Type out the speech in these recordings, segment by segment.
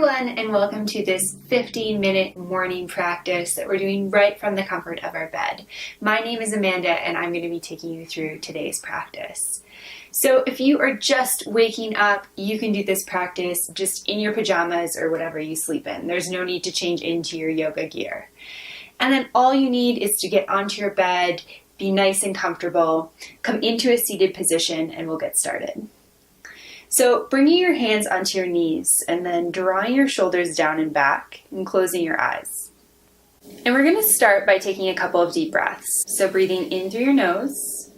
everyone, and welcome to this 15-minute morning practice that we're doing right from the comfort of our bed. My name is Amanda, and I'm going to be taking you through today's practice. So if you are just waking up, you can do this practice just in your pajamas or whatever you sleep in. There's no need to change into your yoga gear. And then all you need is to get onto your bed, be nice and comfortable, come into a seated position, and we'll get started. So bringing your hands onto your knees and then drawing your shoulders down and back and closing your eyes. And we're going to start by taking a couple of deep breaths. So breathing in through your nose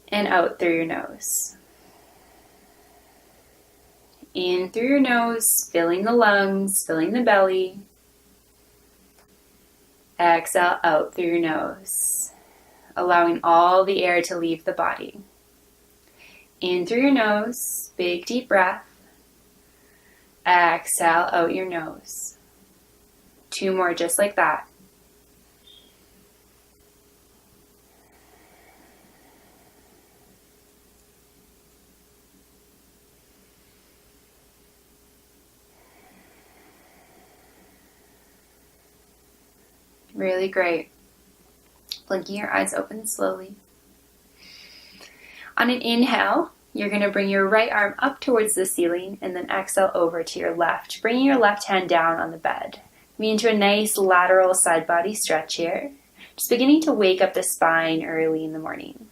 and out through your nose. In through your nose, filling the lungs, filling the belly. Exhale out through your nose, allowing all the air to leave the body. In through your nose, big deep breath. Exhale out your nose. 2 more just like that. Really great. Blinking your eyes open slowly. On an inhale, you're going to bring your right arm up towards the ceiling and then exhale over to your left, bringing your left hand down on the bed. Coming into a nice lateral side body stretch here. Just beginning to wake up the spine early in the morning.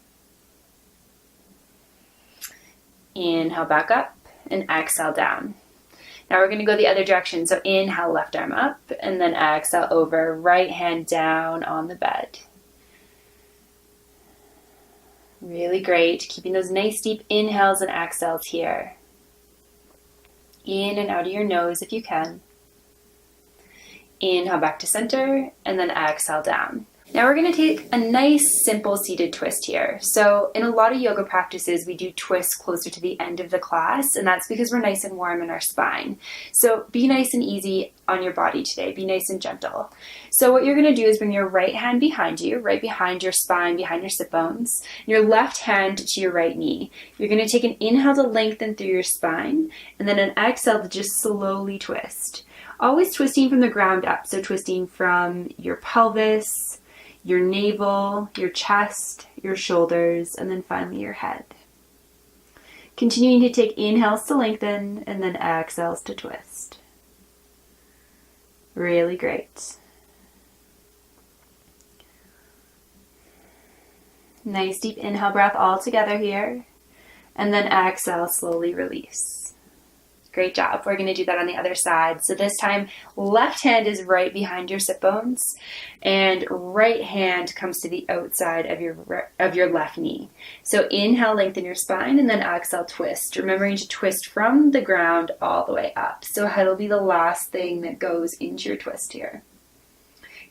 Inhale back up and exhale down. Now we're going to go the other direction. So inhale, left arm up, and then exhale over, right hand down on the bed. Really great. Keeping those nice deep inhales and exhales here. In and out of your nose if you can. Inhale back to center and then exhale down. Now we're going to take a nice simple seated twist here. So in a lot of yoga practices, we do twists closer to the end of the class, and that's because we're nice and warm in our spine. So be nice and easy on your body today. Be nice and gentle. So what you're going to do is bring your right hand behind you, right behind your spine, behind your sit bones, and your left hand to your right knee. You're going to take an inhale to lengthen through your spine, and then an exhale to just slowly twist. Always twisting from the ground up, so twisting from your pelvis, your navel, your chest, your shoulders, and then finally your head. Continuing to take inhales to lengthen and then exhales to twist. Really great. Nice deep inhale breath all together here, and then exhale, slowly release. Great job. We're going to do that on the other side. So this time, left hand is right behind your sit bones, and right hand comes to the outside of your left knee. So inhale, lengthen your spine, and then exhale, twist. Remembering to twist from the ground all the way up. So head will be the last thing that goes into your twist here.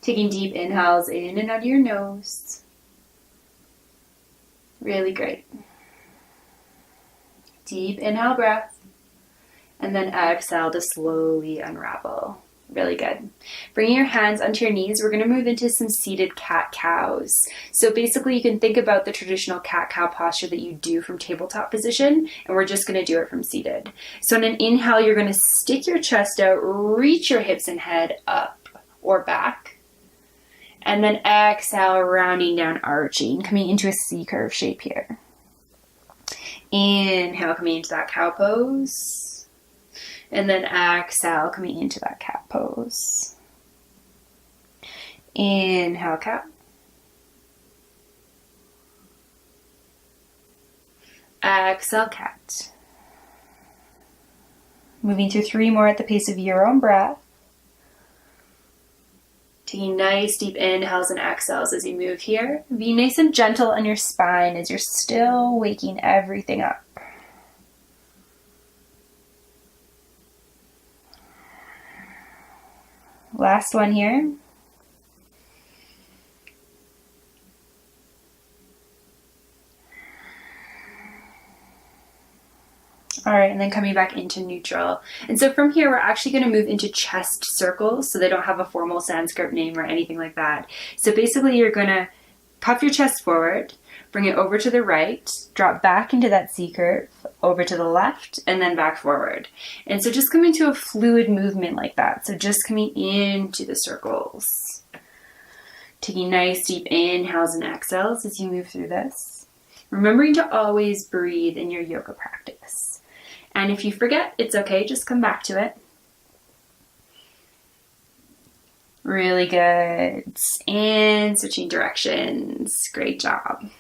Taking deep inhales in and out of your nose. Really great. Deep inhale breath. And then exhale to slowly unravel. Really good. Bringing your hands onto your knees, we're going to move into some seated cat-cows. So basically you can think about the traditional cat-cow posture that you do from tabletop position, and we're just going to do it from seated. So on an inhale, you're going to stick your chest out, reach your hips and head up or back. And then exhale, rounding down, arching, coming into a C-curve shape here. Inhale, coming into that cow pose. And then exhale, coming into that cat pose. Inhale, cat. Exhale, cat. Moving through 3 more at the pace of your own breath. Taking nice deep inhales and exhales as you move here. Be nice and gentle on your spine as you're still waking everything up. Last one here. All right, and then coming back into neutral. And so from here, we're actually going to move into chest circles, so they don't have a formal Sanskrit name or anything like that. So basically, you're going to puff your chest forward, bring it over to the right, drop back into that C curve, over to the left, and then back forward. And so just coming to a fluid movement like that. So just coming into the circles. Taking nice deep inhales and exhales as you move through this. Remembering to always breathe in your yoga practice. And if you forget, it's okay, just come back to it. Really good. And switching directions. Great job.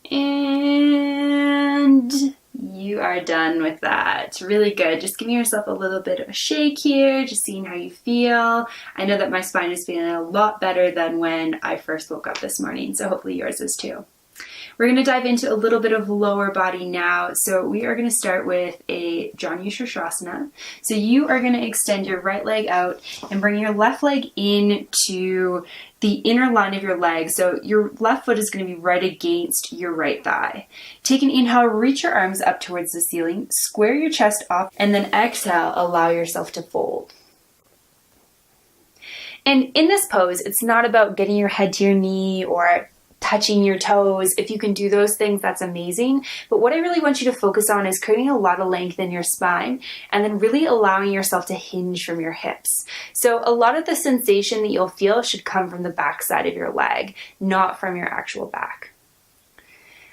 And you are done with that. Really good. Just giving yourself a little bit of a shake here, just seeing how you feel. I know that my spine is feeling a lot better than when I first woke up this morning, so hopefully yours is too. We're going to dive into a little bit of lower body now. So we are going to start with a Janu Sirsasana. So you are going to extend your right leg out and bring your left leg into the inner line of your leg. So your left foot is going to be right against your right thigh. Take an inhale, reach your arms up towards the ceiling, square your chest off, and then exhale, allow yourself to fold. And in this pose, it's not about getting your head to your knee or touching your toes. If you can do those things, that's amazing. But what I really want you to focus on is creating a lot of length in your spine and then really allowing yourself to hinge from your hips. So a lot of the sensation that you'll feel should come from the back side of your leg, not from your actual back.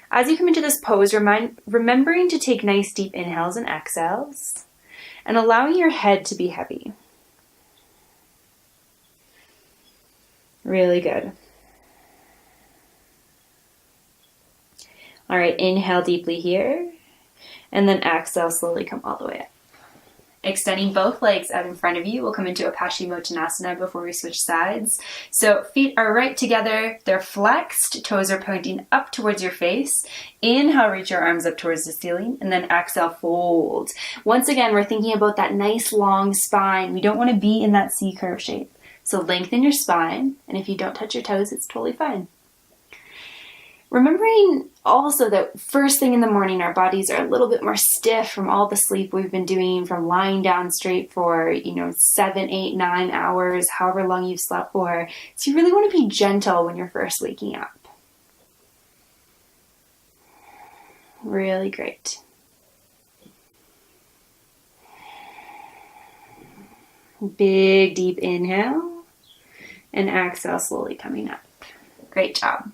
As you come into this pose, remembering to take nice deep inhales and exhales and allowing your head to be heavy. Really good. All right, inhale deeply here, and then exhale, slowly come all the way up. Extending both legs out in front of you, we'll come into a Paschimottanasana before we switch sides. So feet are right together, they're flexed, toes are pointing up towards your face. Inhale, reach your arms up towards the ceiling, and then exhale, fold. Once again, we're thinking about that nice long spine. We don't want to be in that C curve shape. So lengthen your spine, and if you don't touch your toes, it's totally fine. Remembering also that first thing in the morning, our bodies are a little bit more stiff from all the sleep we've been doing, from lying down straight for, 7, 8, 9 hours, however long you've slept for. So you really want to be gentle when you're first waking up. Really great. Big, deep inhale and exhale, slowly coming up. Great job.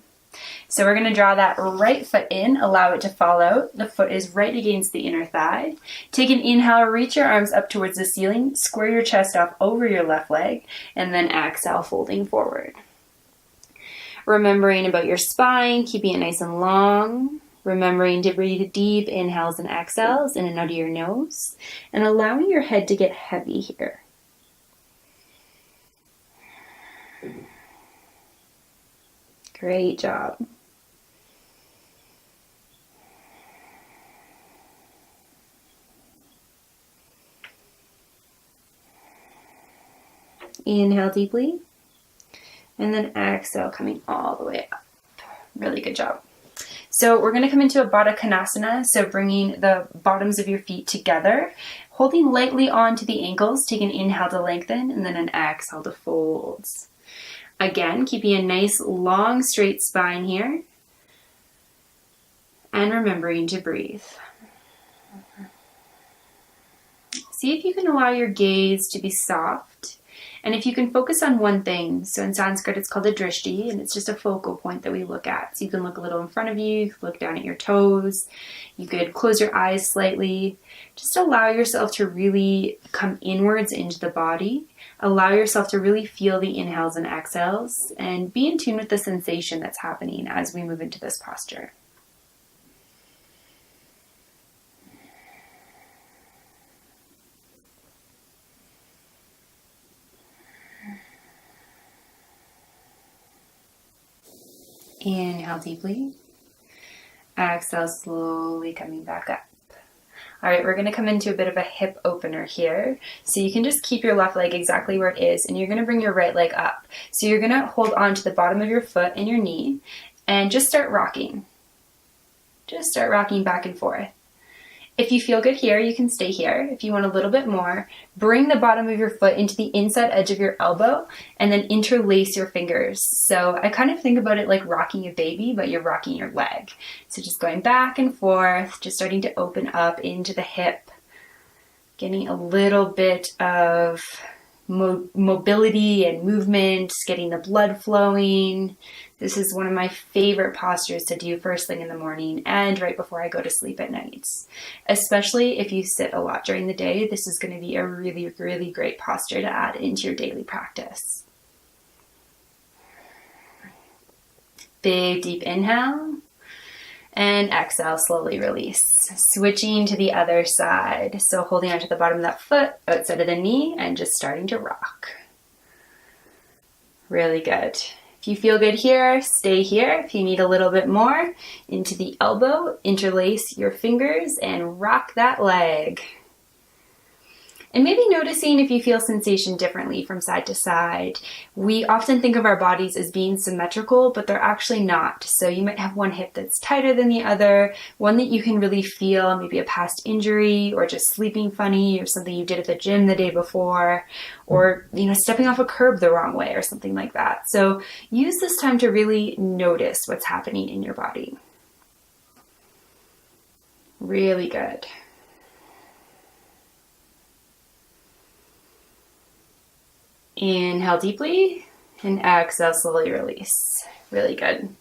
So we're going to draw that right foot in, allow it to fall out. The foot is right against the inner thigh. Take an inhale, reach your arms up towards the ceiling, square your chest off over your left leg, and then exhale, folding forward. Remembering about your spine, keeping it nice and long. Remembering to breathe deep inhales and exhales in and out of your nose, and allowing your head to get heavy here. Great job. Inhale deeply, and then exhale, coming all the way up. Really good job. So we're going to come into a Baddha Konasana, so bringing the bottoms of your feet together, holding lightly onto the ankles. Take an inhale to lengthen, and then an exhale to fold. Again, keeping a nice, long, straight spine here, and remembering to breathe. See if you can allow your gaze to be soft. And if you can focus on one thing, so in Sanskrit it's called a drishti, and it's just a focal point that we look at. So you can look a little in front of you, you can look down at your toes, you could close your eyes slightly. Just allow yourself to really come inwards into the body. Allow yourself to really feel the inhales and exhales, and be in tune with the sensation that's happening as we move into this posture. Inhale deeply. Exhale, slowly coming back up. All right, we're going to come into a bit of a hip opener here. So you can just keep your left leg exactly where it is, and you're going to bring your right leg up. So you're going to hold on to the bottom of your foot and your knee, and just start rocking. Just start rocking back and forth. If you feel good here, you can stay here. If you want a little bit more, bring the bottom of your foot into the inside edge of your elbow and then interlace your fingers. So I kind of think about it like rocking a baby, but you're rocking your leg. So just going back and forth, just starting to open up into the hip, getting a little bit of mobility and movement, getting the blood flowing. This is one of my favorite postures to do first thing in the morning and right before I go to sleep at night. Especially if you sit a lot during the day, this is going to be a really, really great posture to add into your daily practice. Big deep inhale and exhale, slowly release. Switching to the other side. So holding onto the bottom of that foot, outside of the knee, and just starting to rock. Really good. If you feel good here, stay here. If you need a little bit more, into the elbow, interlace your fingers and rock that leg. And maybe noticing if you feel sensation differently from side to side. We often think of our bodies as being symmetrical, but they're actually not. So you might have one hip that's tighter than the other, one that you can really feel, maybe a past injury or just sleeping funny or something you did at the gym the day before, or stepping off a curb the wrong way or something like that. So use this time to really notice what's happening in your body. Really good. Inhale deeply and exhale, slowly release. Really good.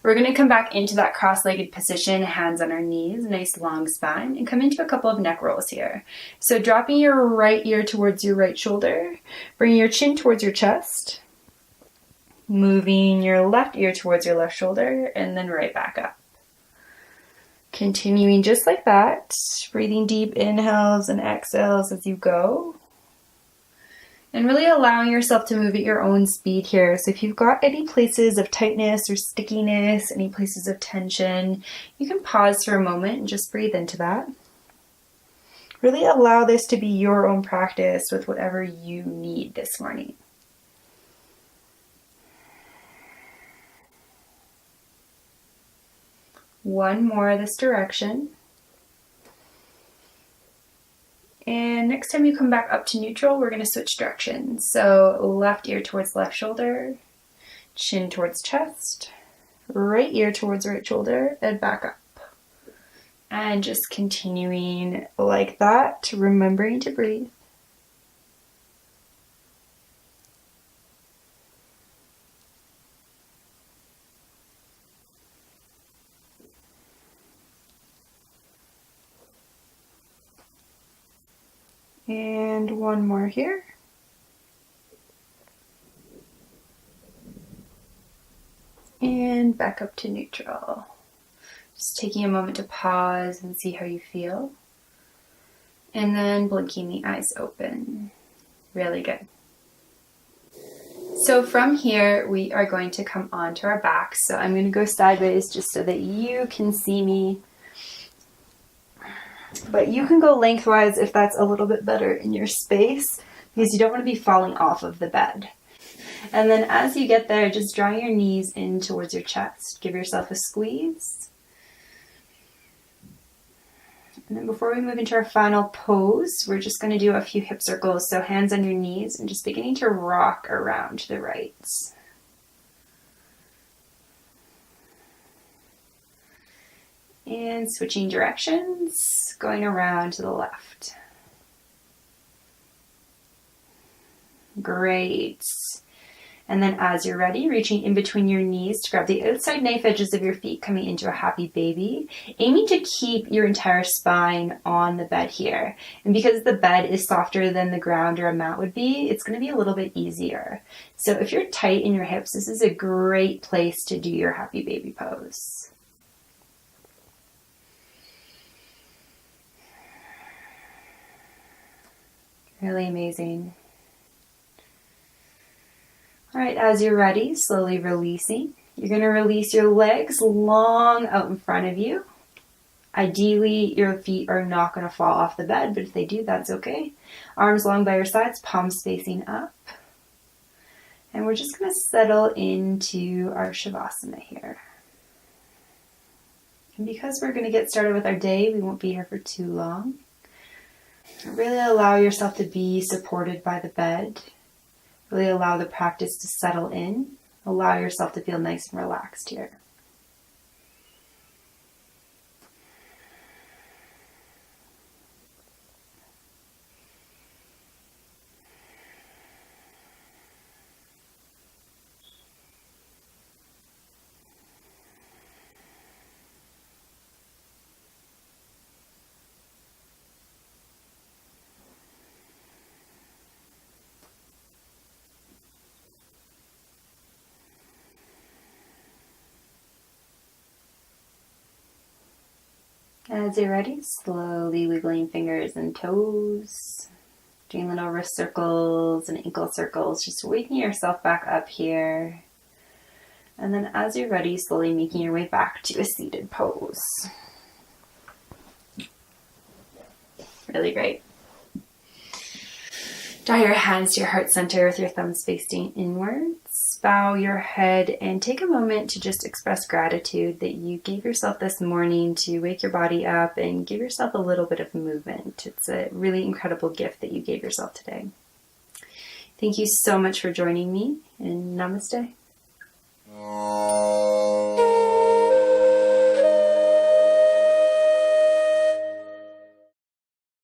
We're going to come back into that cross-legged position, hands on our knees, nice long spine, and come into a couple of neck rolls here. So dropping your right ear towards your right shoulder, bringing your chin towards your chest, moving your left ear towards your left shoulder, and then right back up. Continuing just like that, breathing deep inhales and exhales as you go. And really allowing yourself to move at your own speed here. So if you've got any places of tightness or stickiness, any places of tension, you can pause for a moment and just breathe into that. Really allow this to be your own practice with whatever you need this morning. One more this direction. And next time you come back up to neutral, we're going to switch directions. So left ear towards left shoulder, chin towards chest, right ear towards right shoulder, and back up. And just continuing like that, remembering to breathe. And one more here. And back up to neutral. Just taking a moment to pause and see how you feel. And then blinking the eyes open. Really good. So from here, we are going to come onto our backs. So I'm going to go sideways just so that you can see me. But you can go lengthwise if that's a little bit better in your space, because you don't want to be falling off of the bed. And then as you get there, just draw your knees in towards your chest. Give yourself a squeeze. And then before we move into our final pose, we're just going to do a few hip circles. So hands on your knees and just beginning to rock around to the right. And switching directions, going around to the left. Great. And then as you're ready, reaching in between your knees to grab the outside knife edges of your feet, coming into a happy baby, aiming to keep your entire spine on the bed here. And because the bed is softer than the ground or a mat would be, it's going to be a little bit easier. So if you're tight in your hips, this is a great place to do your happy baby pose. Really amazing. All right, as you're ready, slowly releasing. You're going to release your legs long out in front of you. Ideally, your feet are not going to fall off the bed, but if they do, that's okay. Arms long by your sides, palms facing up. And we're just going to settle into our Shavasana here. And because we're going to get started with our day, we won't be here for too long. Really allow yourself to be supported by the bed. Really allow the practice to settle in. Allow yourself to feel nice and relaxed here. As you're ready, slowly wiggling fingers and toes, doing little wrist circles and ankle circles, just waking yourself back up here. And then as you're ready, slowly making your way back to a seated pose. Really great. Draw your hands to your heart center with your thumbs facing inwards. Bow your head and take a moment to just express gratitude that you gave yourself this morning to wake your body up and give yourself a little bit of movement. It's a really incredible gift that you gave yourself today. Thank you so much for joining me, and namaste.